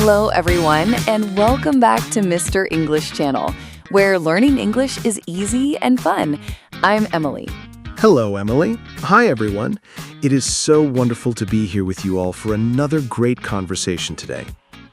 Hello, everyone, and welcome back to Mr. English Channel, where learning English is easy and fun. I'm Emily. Hello, Emily. Hi, everyone. It is so wonderful to be here with you all for another great conversation today.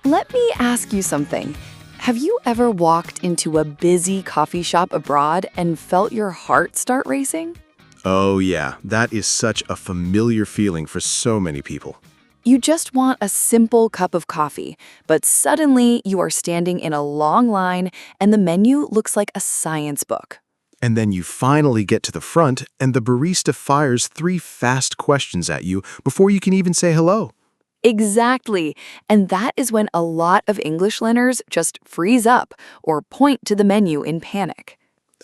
Let me ask you something. Have you ever walked into a busy coffee shop abroad and felt your heart start racing? Oh, yeah, that is such a familiar feeling for so many people. You just want a simple cup of coffee, but suddenly you are standing in a long line and the menu looks like a science book. And then you finally get to the front, and the barista fires 3 fast questions at you before you can even say hello. Exactly. And that is when a lot of English learners just freeze up or point to the menu in panic.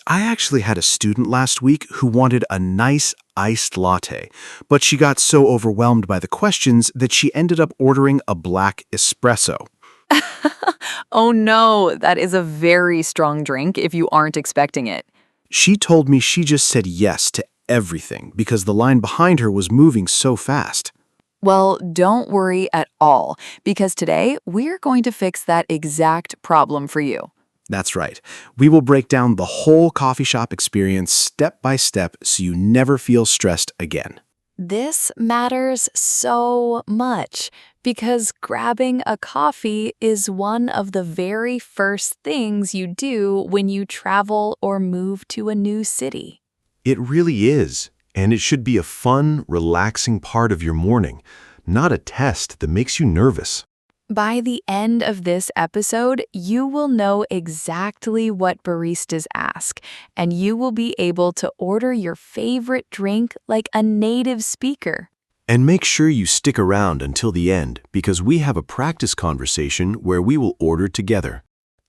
I actually had a student last week who wanted a nice iced latte, but she got so overwhelmed by the questions that she ended up ordering a black espresso. Oh no, that is a very strong drink if you aren't expecting it. She told me she just said yes to everything because the line behind her was moving so fast. Well, don't worry at all, because today we're going to fix that exact problem for you. That's right. We will break down the whole coffee shop experience step by step so you never feel stressed again. This matters so much because grabbing a coffee is one of the very first things you do when you travel or move to a new city. It really is, and it should be a fun, relaxing part of your morning, not a test that makes you nervous. By the end of this episode, you will know exactly what baristas ask, and you will be able to order your favorite drink like a native speaker. And make sure you stick around until the end, because we have a practice conversation where we will order together.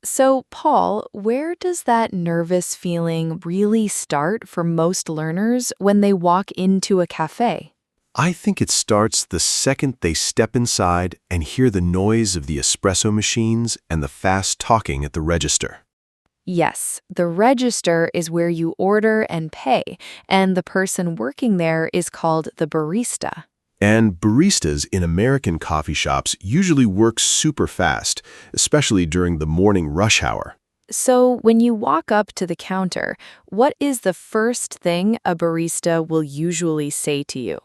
So, Paul, where does that nervous feeling really start for most learners when they walk into a cafe? I think it starts the second they step inside and hear the noise of the espresso machines and the fast talking at the register. Yes, the register is where you order and pay, and the person working there is called the barista. And baristas in American coffee shops usually work super fast, especially during the morning rush hour. So when you walk up to the counter, what is the first thing a barista will usually say to you?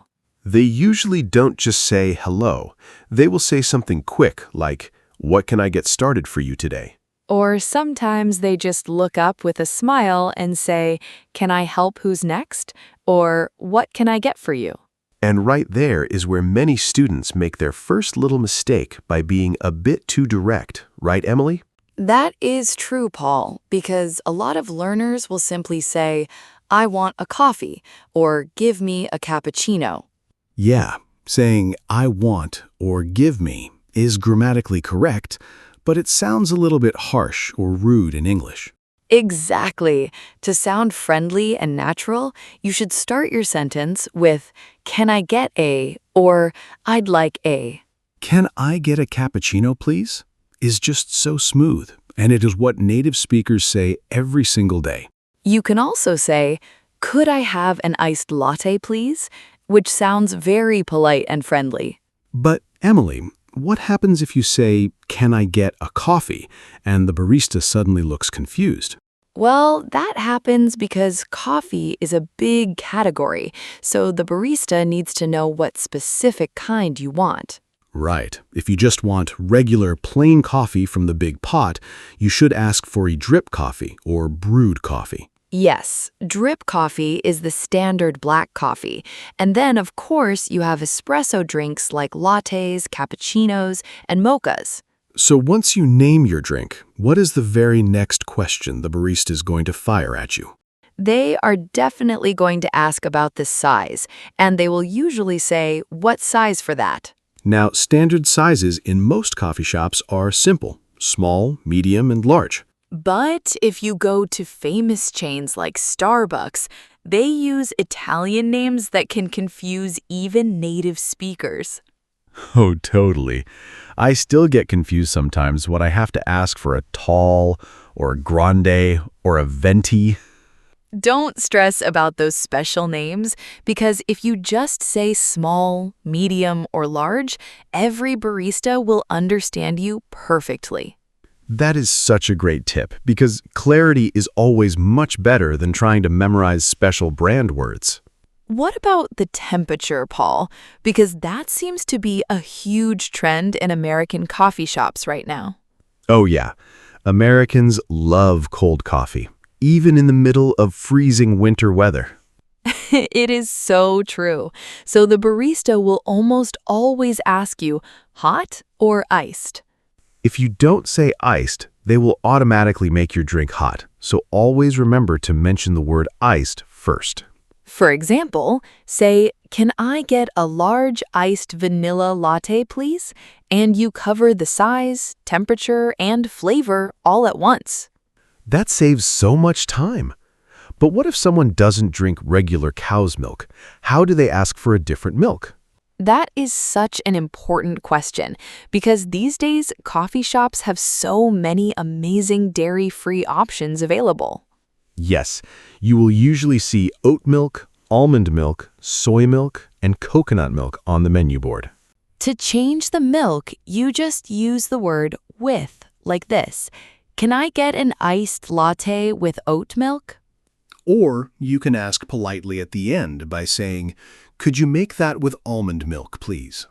They usually don't just say hello. They will say something quick like, "What can I get started for you today?" Or sometimes they just look up with a smile and say, "Can I help who's next?" Or "What can I get for you?" And right there is where many students make their first little mistake by being a bit too direct, right, Emily? That is true, Paul, because a lot of learners will simply say, "I want a coffee," or "Give me a cappuccino." Yeah, saying I want or give me is grammatically correct, but it sounds a little bit harsh or rude in English. Exactly. To sound friendly and natural, you should start your sentence with, "Can I get a?" or "I'd like a." Can I get a cappuccino, please? Is just so smooth, and it is what native speakers say every single day. You can also say, "Could I have an iced latte, please?" which sounds very polite and friendly. But, Emily, what happens if you say, "Can I get a coffee?" and the barista suddenly looks confused? Well, that happens because coffee is a big category, so the barista needs to know what specific kind you want. Right. If you just want regular plain coffee from the big pot, you should ask for a drip coffee or brewed coffee. Yes, drip coffee is the standard black coffee. And then, of course, you have espresso drinks like lattes, cappuccinos, and mochas. So once you name your drink, what is the very next question the barista is going to fire at you? They are definitely going to ask about the size, and they will usually say, "What size for that?" Now, standard sizes in most coffee shops are simple: small, medium, and large. But if you go to famous chains like Starbucks, they use Italian names that can confuse even native speakers. Oh, totally. I still get confused sometimes when I have to ask for a tall or a grande or a venti. Don't stress about those special names because if you just say small, medium, or large, every barista will understand you perfectly. That is such a great tip because clarity is always much better than trying to memorize special brand words. What about the temperature, Paul? Because that seems to be a huge trend in American coffee shops right now. Oh yeah, Americans love cold coffee, even in the middle of freezing winter weather. It is so true. So the barista will almost always ask you, hot or iced? If you don't say iced, they will automatically make your drink hot, so always remember to mention the word iced first. For example, say, "Can I get a large iced vanilla latte, please?" And you cover the size, temperature, and flavor all at once. That saves so much time. But what if someone doesn't drink regular cow's milk? How do they ask for a different milk? That is such an important question because these days coffee shops have so many amazing dairy-free options available. Yes, you will usually see oat milk, almond milk, soy milk, and coconut milk on the menu board. To change the milk, you just use the word with, like this. "Can I get an iced latte with oat milk?" Or you can ask politely at the end by saying, "Could you make that with almond milk, please?"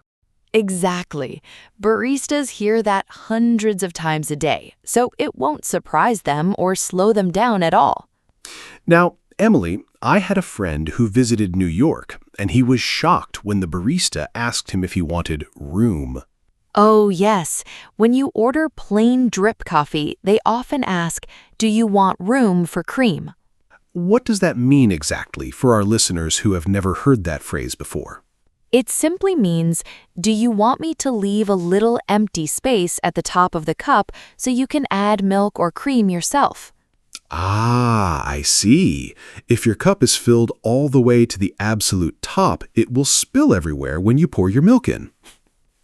Exactly. Baristas hear that hundreds of times a day, so it won't surprise them or slow them down at all. Now, Emily, I had a friend who visited New York, and he was shocked when the barista asked him if he wanted room. Oh, yes. When you order plain drip coffee, they often ask, "Do you want room for cream?" What does that mean exactly for our listeners who have never heard that phrase before? It simply means, "Do you want me to leave a little empty space at the top of the cup so you can add milk or cream yourself?" Ah, I see. If your cup is filled all the way to the absolute top, it will spill everywhere when you pour your milk in.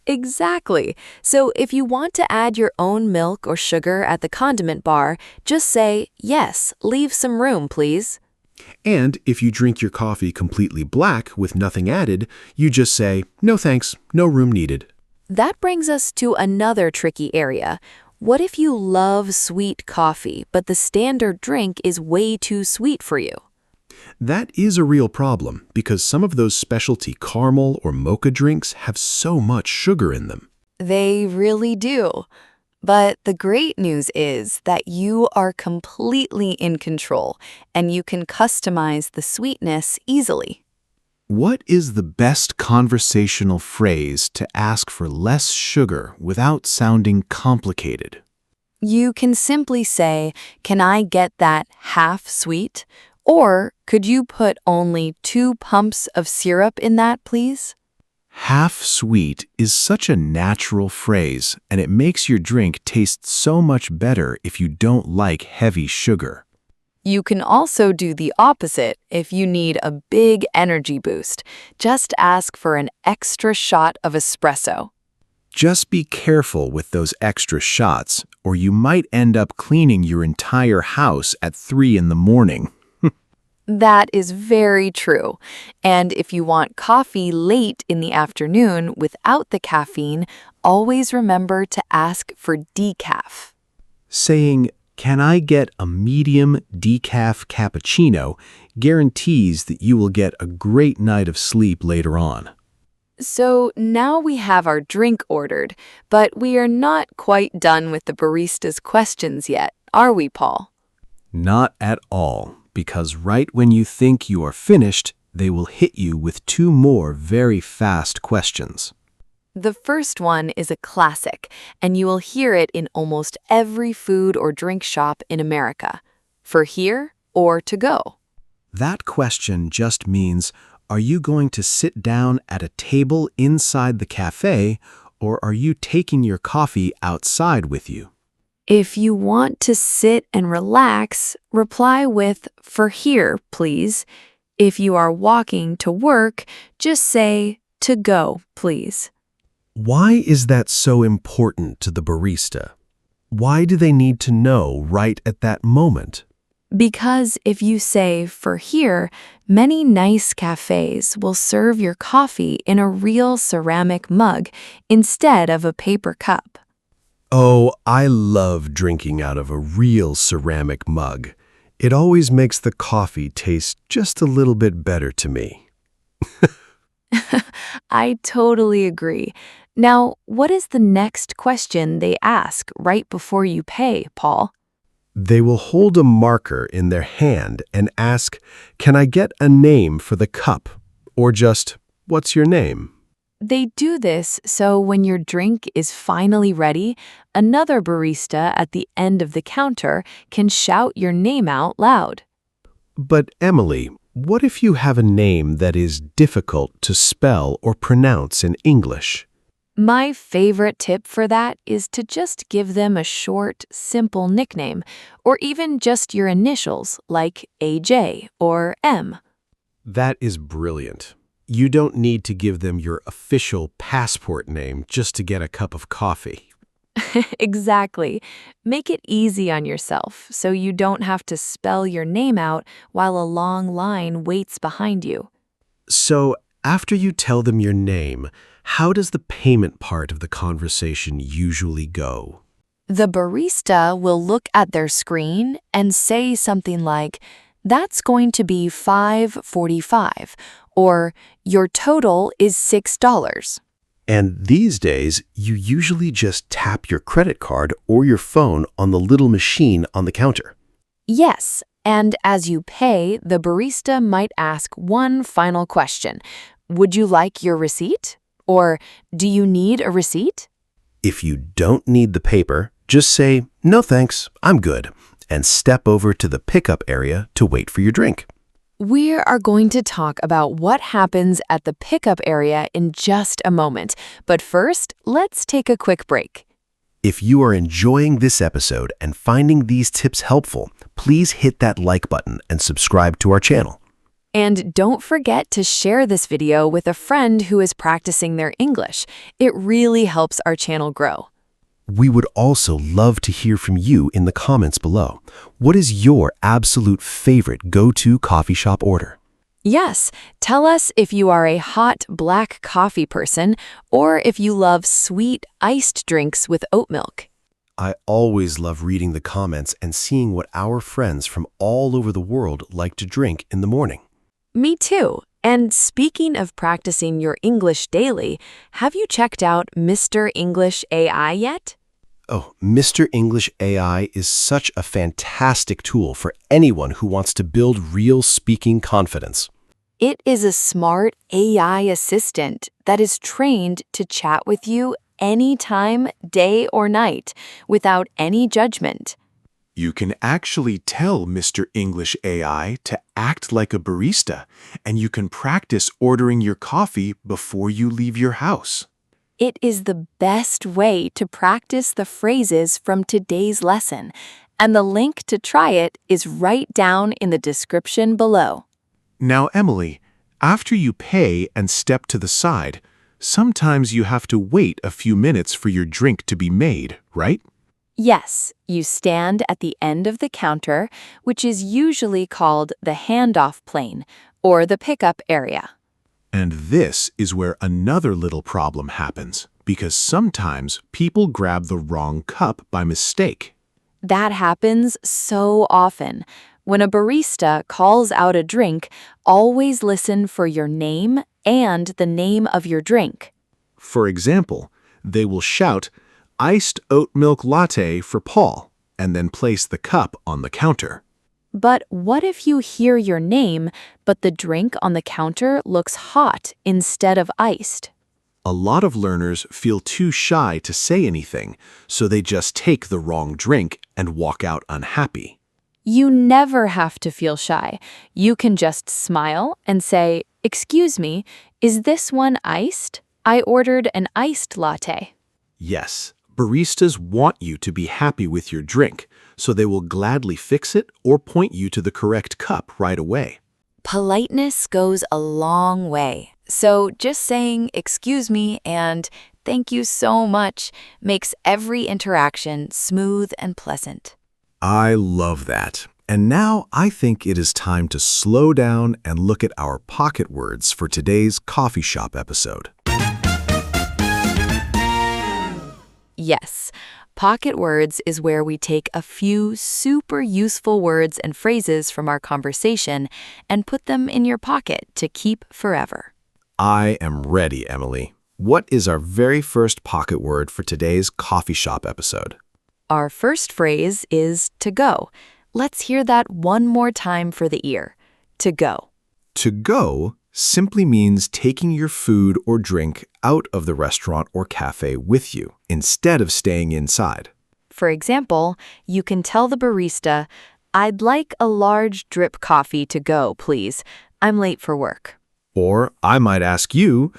Exactly. So if you want to add your own milk or sugar at the condiment bar, just say, "Yes, leave some room, please." And if you drink your coffee completely black with nothing added, you just say, "No thanks, no room needed." That brings us to another tricky area. What if you love sweet coffee, but the standard drink is way too sweet for you? That is a real problem because some of those specialty caramel or mocha drinks have so much sugar in them. They really do. But the great news is that you are completely in control and you can customize the sweetness easily. What is the best conversational phrase to ask for less sugar without sounding complicated? You can simply say, "Can I get that half sweet?" Or, "Could you put only 2 pumps of syrup in that, please?" Half sweet is such a natural phrase, and it makes your drink taste so much better if you don't like heavy sugar. You can also do the opposite if you need a big energy boost. Just ask for an extra shot of espresso. Just be careful with those extra shots, or you might end up cleaning your entire house at 3 in the morning. That is very true. And if you want coffee late in the afternoon without the caffeine, always remember to ask for decaf. Saying, "Can I get a medium decaf cappuccino?" guarantees that you will get a great night of sleep later on. So now we have our drink ordered, but we are not quite done with the barista's questions yet, are we, Paul? Not at all, because right when you think you are finished, they will hit you with 2 more very fast questions. The first one is a classic, and you will hear it in almost every food or drink shop in America. For here or to go? That question just means, are you going to sit down at a table inside the cafe, or are you taking your coffee outside with you? If you want to sit and relax, reply with, "For here, please." If you are walking to work, just say, "To go, please." Why is that so important to the barista? Why do they need to know right at that moment? Because if you say, for here, many nice cafes will serve your coffee in a real ceramic mug instead of a paper cup. Oh, I love drinking out of a real ceramic mug. It always makes the coffee taste just a little bit better to me. I totally agree. Now, what is the next question they ask right before you pay, Paul? They will hold a marker in their hand and ask, "Can I get a name for the cup?" Or just, "What's your name?" They do this so when your drink is finally ready, another barista at the end of the counter can shout your name out loud. But Emily, what if you have a name that is difficult to spell or pronounce in English? My favorite tip for that is to just give them a short, simple nickname, or even just your initials like AJ or M. That is brilliant. You don't need to give them your official passport name just to get a cup of coffee. Exactly. Make it easy on yourself so you don't have to spell your name out while a long line waits behind you. So, after you tell them your name, how does the payment part of the conversation usually go? The barista will look at their screen and say something like, "That's going to be $5.45, or "Your total is $6. And these days, you usually just tap your credit card or your phone on the little machine on the counter. Yes, and as you pay, the barista might ask one final question. Would you like your receipt? Or do you need a receipt? If you don't need the paper, just say, "No thanks, I'm good," and step over to the pickup area to wait for your drink. We are going to talk about what happens at the pickup area in just a moment, but first, let's take a quick break. If you are enjoying this episode and finding these tips helpful, please hit that like button and subscribe to our channel. And don't forget to share this video with a friend who is practicing their English. It really helps our channel grow. We would also love to hear from you in the comments below. What is your absolute favorite go-to coffee shop order? Yes, tell us if you are a hot black coffee person or if you love sweet iced drinks with oat milk. I always love reading the comments and seeing what our friends from all over the world like to drink in the morning. Me too. And speaking of practicing your English daily, have you checked out Mr. English AI yet? Oh, Mr. English AI is such a fantastic tool for anyone who wants to build real speaking confidence. It is a smart AI assistant that is trained to chat with you anytime, day or night, without any judgment. You can actually tell Mr. English AI to act like a barista, and you can practice ordering your coffee before you leave your house. It is the best way to practice the phrases from today's lesson, and the link to try it is right down in the description below. Now, Emily, after you pay and step to the side, sometimes you have to wait a few minutes for your drink to be made, right? Yes, you stand at the end of the counter, which is usually called the handoff plane or the pickup area. And this is where another little problem happens, because sometimes people grab the wrong cup by mistake. That happens so often. When a barista calls out a drink, always listen for your name and the name of your drink. For example, they will shout, "Iced oat milk latte for Paul," and then place the cup on the counter. But what if you hear your name, but the drink on the counter looks hot instead of iced? A lot of learners feel too shy to say anything, so they just take the wrong drink and walk out unhappy. You never have to feel shy. You can just smile and say, "Excuse me, is this one iced? I ordered an iced latte." Yes, baristas want you to be happy with your drink, so they will gladly fix it or point you to the correct cup right away. Politeness goes a long way. So just saying, "Excuse me," and "Thank you so much" makes every interaction smooth and pleasant. I love that. And now I think it is time to slow down and look at our pocket words for today's coffee shop episode. Yes, pocket words is where we take a few super useful words and phrases from our conversation and put them in your pocket to keep forever. I am ready, Emily. What is our very first pocket word for today's coffee shop episode? Our first phrase is to go. Let's hear that one more time for the ear. To go. To go simply means taking your food or drink out of the restaurant or cafe with you instead of staying inside. For example, you can tell the barista, "I'd like a large drip coffee to go, please. I'm late for work." Or I might ask you,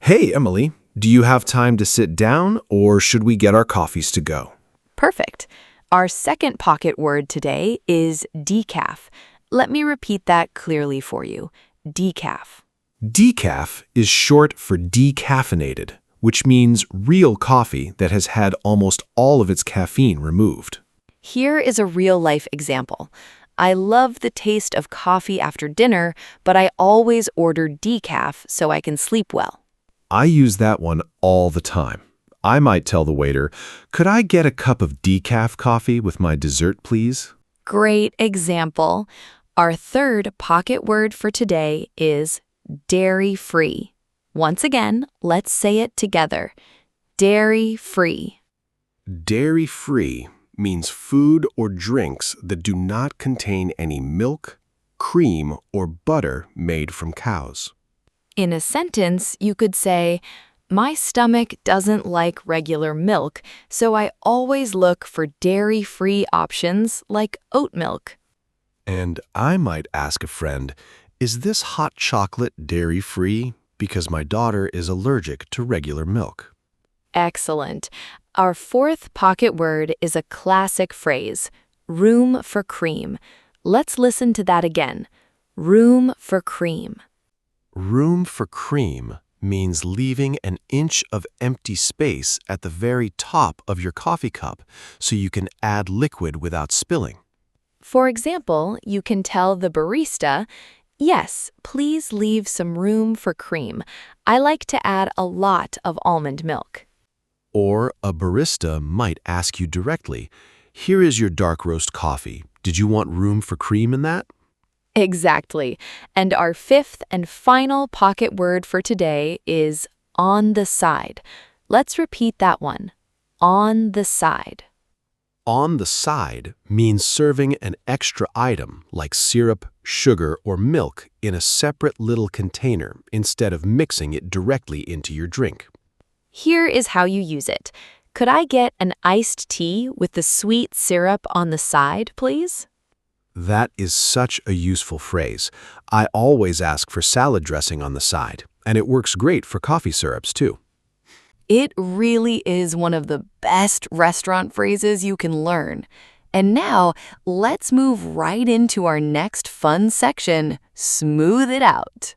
"Hey, Emily, do you have time to sit down or should we get our coffees to go?" Perfect. Our second pocket word today is decaf. Let me repeat that clearly for you. Decaf. Decaf is short for decaffeinated, which means real coffee that has had almost all of its caffeine removed. Here is a real-life example. I love the taste of coffee after dinner, but I always order decaf so I can sleep well. I use that one all the time. I might tell the waiter, "Could I get a cup of decaf coffee with my dessert, please?" Great example. Our third pocket word for today is dairy-free. Once again, let's say it together. Dairy-free. Dairy-free means food or drinks that do not contain any milk, cream, or butter made from cows. In a sentence, you could say, "My stomach doesn't like regular milk, so I always look for dairy-free options like oat milk." And I might ask a friend, "Is this hot chocolate dairy-free? Because my daughter is allergic to regular milk." Excellent. Our fourth pocket word is a classic phrase, room for cream. Let's listen to that again. Room for cream. Room for cream means leaving an inch of empty space at the very top of your coffee cup so you can add liquid without spilling. For example, you can tell the barista, "Yes, please leave some room for cream. I like to add a lot of almond milk." Or a barista might ask you directly, "Here is your dark roast coffee. Did you want room for cream in that?" Exactly. And our fifth and final pocket word for today is on the side. Let's repeat that one. On the side. On the side means serving an extra item like syrup, sugar, or milk in a separate little container instead of mixing it directly into your drink. Here is how you use it. Could I get an iced tea with the sweet syrup on the side, please? That is such a useful phrase. I always ask for salad dressing on the side, and it works great for coffee syrups too. It really is one of the best restaurant phrases you can learn. And now, let's move right into our next fun section, Smooth It Out.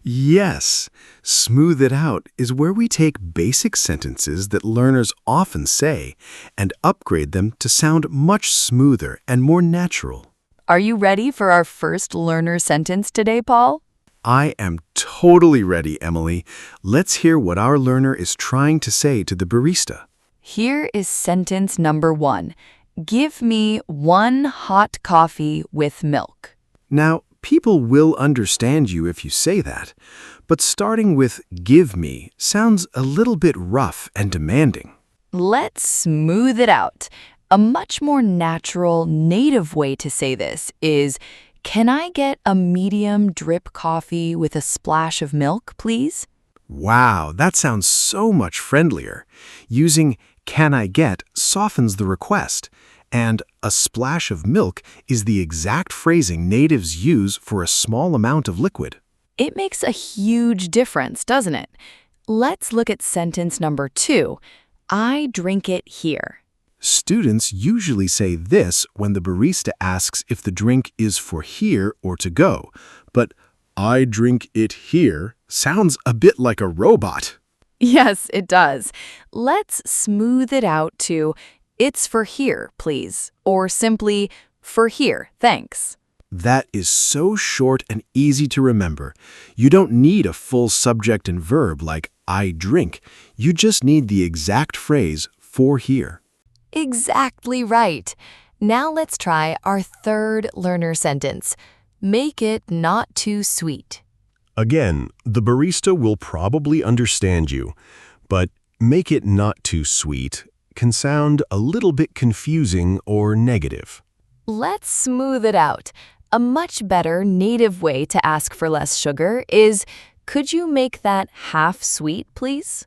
Yes, smooth it out is where we take basic sentences that learners often say and upgrade them to sound much smoother and more natural. Are you ready for our first learner sentence today, Paul? I am totally ready, Emily. Let's hear what our learner is trying to say to the barista. Here is sentence number 1. Give me 1 hot coffee with milk. Now, people will understand you if you say that, but starting with "give me" sounds a little bit rough and demanding. Let's smooth it out. A much more natural, native way to say this is, "Can I get a medium drip coffee with a splash of milk, please?" Wow, that sounds so much friendlier. Using "can I get" softens the request, and "a splash of milk" is the exact phrasing natives use for a small amount of liquid. It makes a huge difference, doesn't it? Let's look at sentence number 2. I drink it here. Students usually say this when the barista asks if the drink is for here or to go, but "I drink it here" sounds a bit like a robot. Yes, it does. Let's smooth it out to, "It's for here, please," or simply, "For here, thanks." That is so short and easy to remember. You don't need a full subject and verb like I drink. You just need the exact phrase for here. Exactly right. Now let's try our third learner sentence. Make it not too sweet. Again, the barista will probably understand you, but make it not too sweet can sound a little bit confusing or negative. Let's smooth it out. A much better native way to ask for less sugar is, "Could you make that half sweet, please?"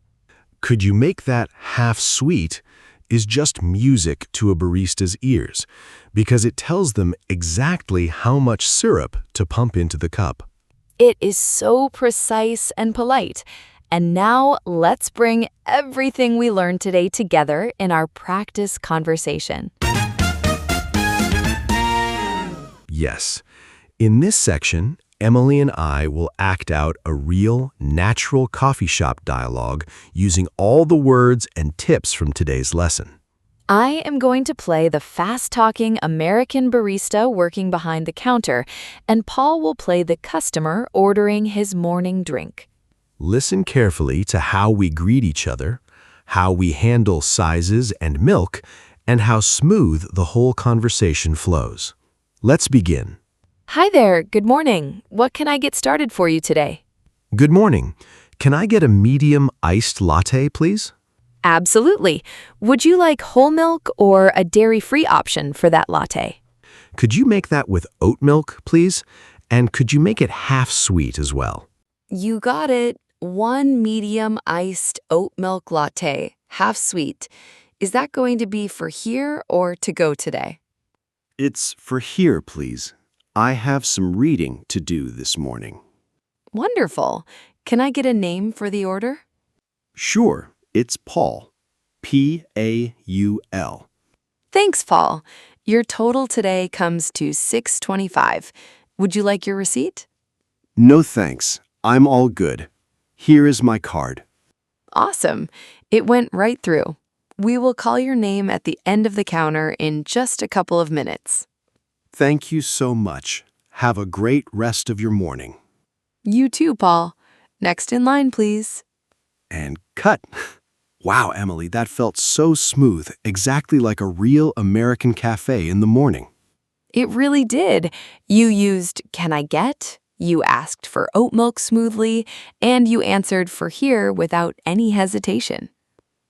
Could you make that half sweet is just music to a barista's ears because it tells them exactly how much syrup to pump into the cup. It is so precise and polite. And now let's bring everything we learned today together in our practice conversation. Yes. In this section, Emily and I will act out a real, natural coffee shop dialogue using all the words and tips from today's lesson. I am going to play the fast-talking American barista working behind the counter, and Paul will play the customer ordering his morning drink. Listen carefully to how we greet each other, how we handle sizes and milk, and how smooth the whole conversation flows. Let's begin. Hi there, good morning. What can I get started for you today? Good morning. Can I get a medium iced latte, please? Absolutely. Would you like whole milk or a dairy-free option for that latte? Could you make that with oat milk, please? And could you make it half sweet as well? You got it. One medium iced oat milk latte, half sweet. Is that going to be for here or to go today? It's for here, please. I have some reading to do this morning. Wonderful. Can I get a name for the order? Sure, it's Paul. Paul. Thanks, Paul. Your total today comes to $6.25. Would you like your receipt? No thanks. I'm all good. Here is my card. Awesome. It went right through. We will call your name at the end of the counter in just a couple of minutes. Thank you so much. Have a great rest of your morning. You too, Paul. Next in line, please. And cut. Wow, Emily, that felt so smooth, exactly like a real American cafe in the morning. It really did. You used "Can I get?" You asked for oat milk smoothly, and you answered "For here" without any hesitation.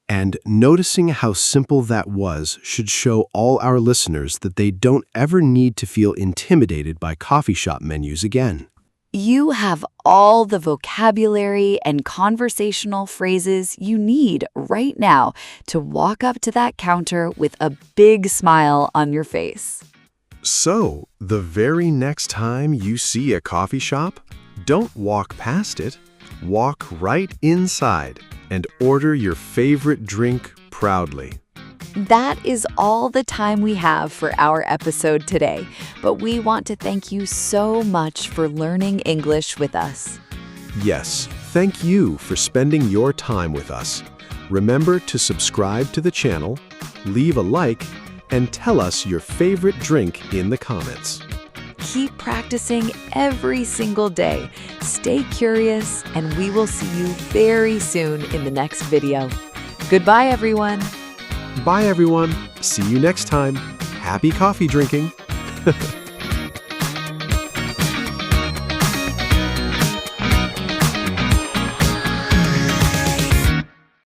And noticing how simple that was should show all our listeners that they don't ever need to feel intimidated by coffee shop menus again. You have all the vocabulary and conversational phrases you need right now to walk up to that counter with a big smile on your face. So, the very next time you see a coffee shop, don't walk past it. Walk right inside and order your favorite drink proudly. That is all the time we have for our episode today, but we want to thank you so much for learning English with us. Yes, thank you for spending your time with us. Remember to subscribe to the channel, leave a like, and tell us your favorite drink in the comments. Keep practicing every single day. Stay curious, and we will see you very soon in the next video. Goodbye, everyone. Bye, everyone. See you next time. Happy coffee drinking.